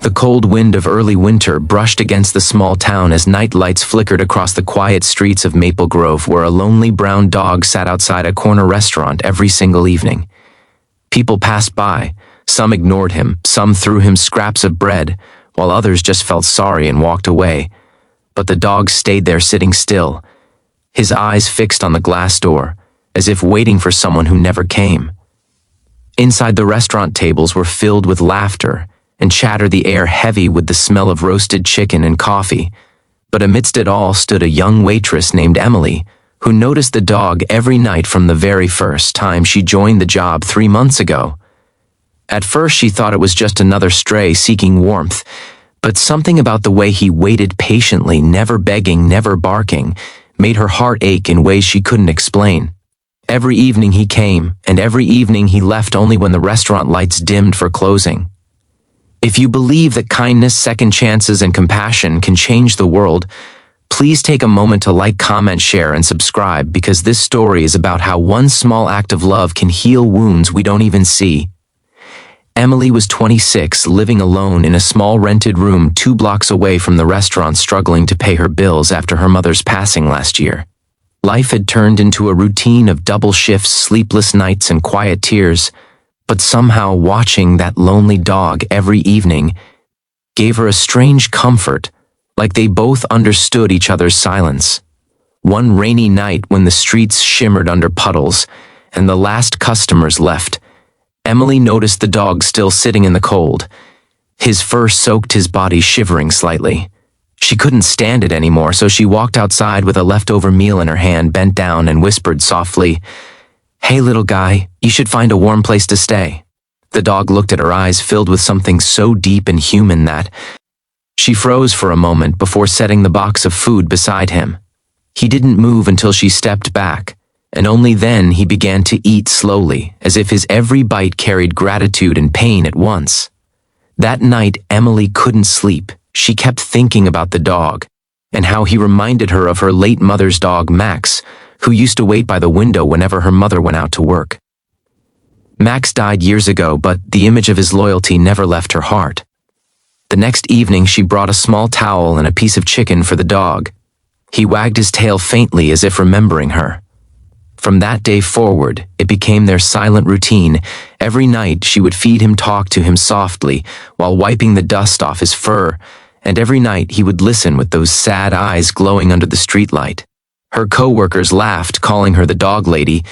The cold wind of early winter brushed against the small town as night lights flickered across the quiet streets of Maple Grove, where a lonely brown dog sat outside a corner restaurant every single evening. People passed by. Some ignored him, some threw him scraps of bread, while others just felt sorry and walked away. But the dog stayed there sitting still, his eyes fixed on the glass door, as if waiting for someone who never came. Inside, the restaurant tables were filled with laughter and chatter, the air heavy with the smell of roasted chicken and coffee. But amidst it all stood a young waitress named Emily, who noticed the dog every night from the very first time she joined the job 3 months ago. At first, she thought it was just another stray seeking warmth, but something about the way he waited patiently, never begging, never barking, made her heart ache in ways she couldn't explain. Every evening he came, and every evening he left only when the restaurant lights dimmed for closing. If you believe that kindness, second chances, and compassion can change the world, please take a moment to like, comment, share, and subscribe, because this story is about how one small act of love can heal wounds we don't even see. Emily was 26, living alone in a small rented room 2 blocks away from the restaurant, struggling to pay her bills after her mother's passing last year. Life had turned into a routine of double shifts, sleepless nights, and quiet tears, but somehow watching that lonely dog every evening gave her a strange comfort, like they both understood each other's silence. One rainy night, when the streets shimmered under puddles and the last customers left, Emily noticed the dog still sitting in the cold. His fur soaked his body, shivering slightly. She couldn't stand it anymore, so she walked outside with a leftover meal in her hand, bent down, and whispered softly, "Hey, little guy, you should find a warm place to stay." The dog looked at her, eyes filled with something so deep and human that she froze for a moment before setting the box of food beside him. He didn't move until she stepped back, and only then he began to eat slowly, as if his every bite carried gratitude and pain at once. That night, Emily couldn't sleep. She kept thinking about the dog, and how he reminded her of her late mother's dog, Max, who used to wait by the window whenever her mother went out to work. Max died years ago, but the image of his loyalty never left her heart. The next evening, she brought a small towel and a piece of chicken for the dog. He wagged his tail faintly, as if remembering her. From that day forward, it became their silent routine. Every night, she would feed him, talk to him softly, while wiping the dust off his fur, and every night he would listen with those sad eyes glowing under the streetlight. Her co-workers laughed, calling her the dog lady,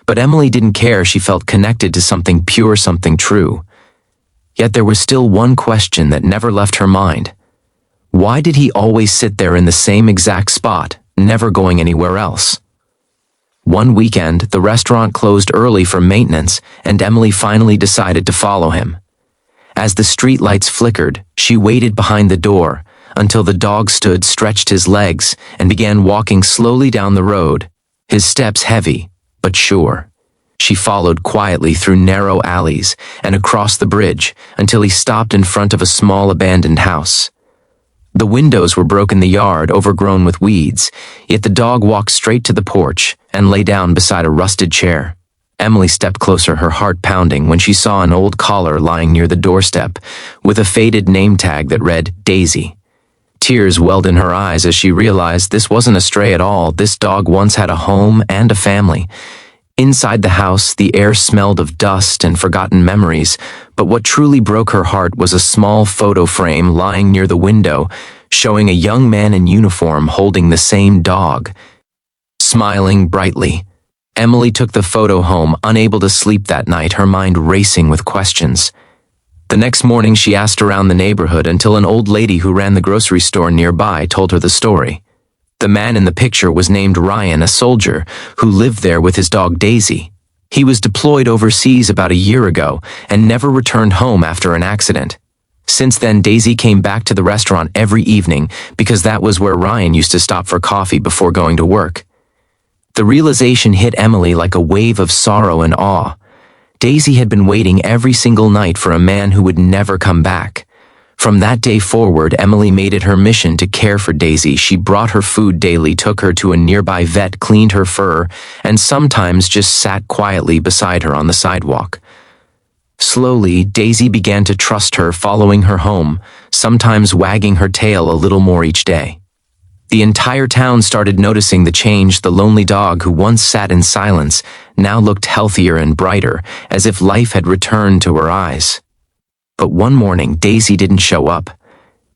but Emily didn't care. She felt connected to something pure, something true. Yet there was still one question that never left her mind. Why did he always sit there in the same exact spot, never going anywhere else? One weekend, the restaurant closed early for maintenance, and Emily finally decided to follow him. As the streetlights flickered, she waited behind the door until the dog stood, stretched his legs, and began walking slowly down the road, his steps heavy but sure. She followed quietly through narrow alleys and across the bridge until he stopped in front of a small abandoned house. The windows were broken, the yard overgrown with weeds, yet the dog walked straight to the porch and lay down beside a rusted chair. Emily stepped closer, her heart pounding, when she saw an old collar lying near the doorstep with a faded name tag that read Daisy. Tears welled in her eyes as she realized this wasn't a stray at all. This dog once had a home and a family. Inside the house, the air smelled of dust and forgotten memories, but what truly broke her heart was a small photo frame lying near the window, showing a young man in uniform holding the same dog, smiling brightly. Emily took the photo home, unable to sleep that night, her mind racing with questions. The next morning, she asked around the neighborhood until an old lady who ran the grocery store nearby told her the story. The man in the picture was named Ryan, a soldier who lived there with his dog Daisy. He was deployed overseas about a year ago and never returned home after an accident. Since then, Daisy came back to the restaurant every evening because that was where Ryan used to stop for coffee before going to work. The realization hit Emily like a wave of sorrow and awe. Daisy had been waiting every single night for a man who would never come back. From that day forward, Emily made it her mission to care for Daisy. She brought her food daily, took her to a nearby vet, cleaned her fur, and sometimes just sat quietly beside her on the sidewalk. Slowly, Daisy began to trust her, following her home, sometimes wagging her tail a little more each day. The entire town started noticing the change. The lonely dog who once sat in silence now looked healthier and brighter, as if life had returned to her eyes. But one morning, Daisy didn't show up.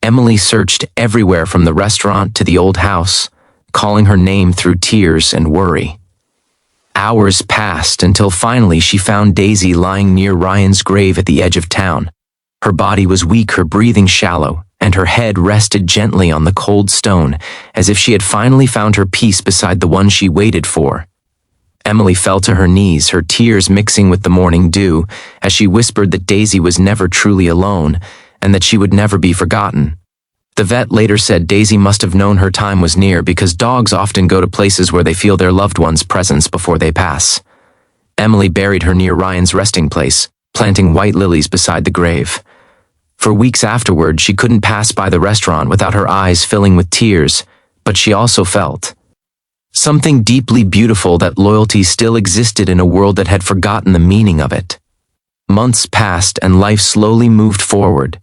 Emily searched everywhere from the restaurant to the old house, calling her name through tears and worry. Hours passed until finally she found Daisy lying near Ryan's grave at the edge of town. Her body was weak, her breathing shallow, and her head rested gently on the cold stone, as if she had finally found her peace beside the one she waited for. Emily fell to her knees, her tears mixing with the morning dew, as she whispered that Daisy was never truly alone, and that she would never be forgotten. The vet later said Daisy must have known her time was near, because dogs often go to places where they feel their loved one's presence before they pass. Emily buried her near Ryan's resting place, planting white lilies beside the grave. For weeks afterward, she couldn't pass by the restaurant without her eyes filling with tears, but she also felt something deeply beautiful, that loyalty still existed in a world that had forgotten the meaning of it. Months passed and life slowly moved forward.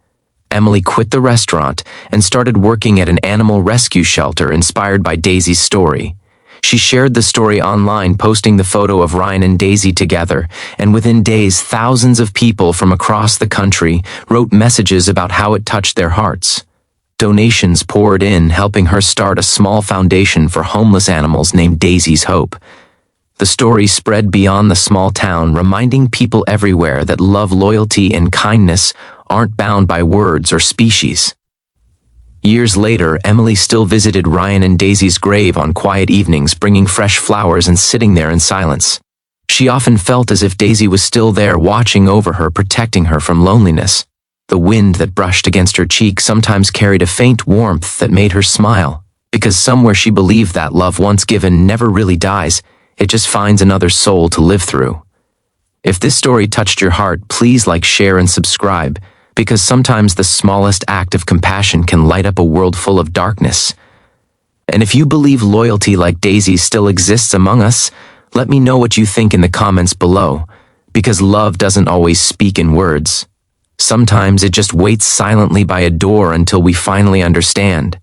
Emily quit the restaurant and started working at an animal rescue shelter inspired by Daisy's story. She shared the story online, posting the photo of Ryan and Daisy together, and within days, thousands of people from across the country wrote messages about how it touched their hearts. Donations poured in, helping her start a small foundation for homeless animals named Daisy's Hope. The story spread beyond the small town, reminding people everywhere that love, loyalty, and kindness aren't bound by words or species. Years later, Emily still visited Ryan and Daisy's grave on quiet evenings, bringing fresh flowers and sitting there in silence. She often felt as if Daisy was still there, watching over her, protecting her from loneliness. The wind that brushed against her cheek sometimes carried a faint warmth that made her smile, because somewhere she believed that love once given never really dies, it just finds another soul to live through. If this story touched your heart, please like, share, and subscribe, because sometimes the smallest act of compassion can light up a world full of darkness. And if you believe loyalty like Daisy still exists among us, let me know what you think in the comments below, because love doesn't always speak in words. Sometimes it just waits silently by a door until we finally understand.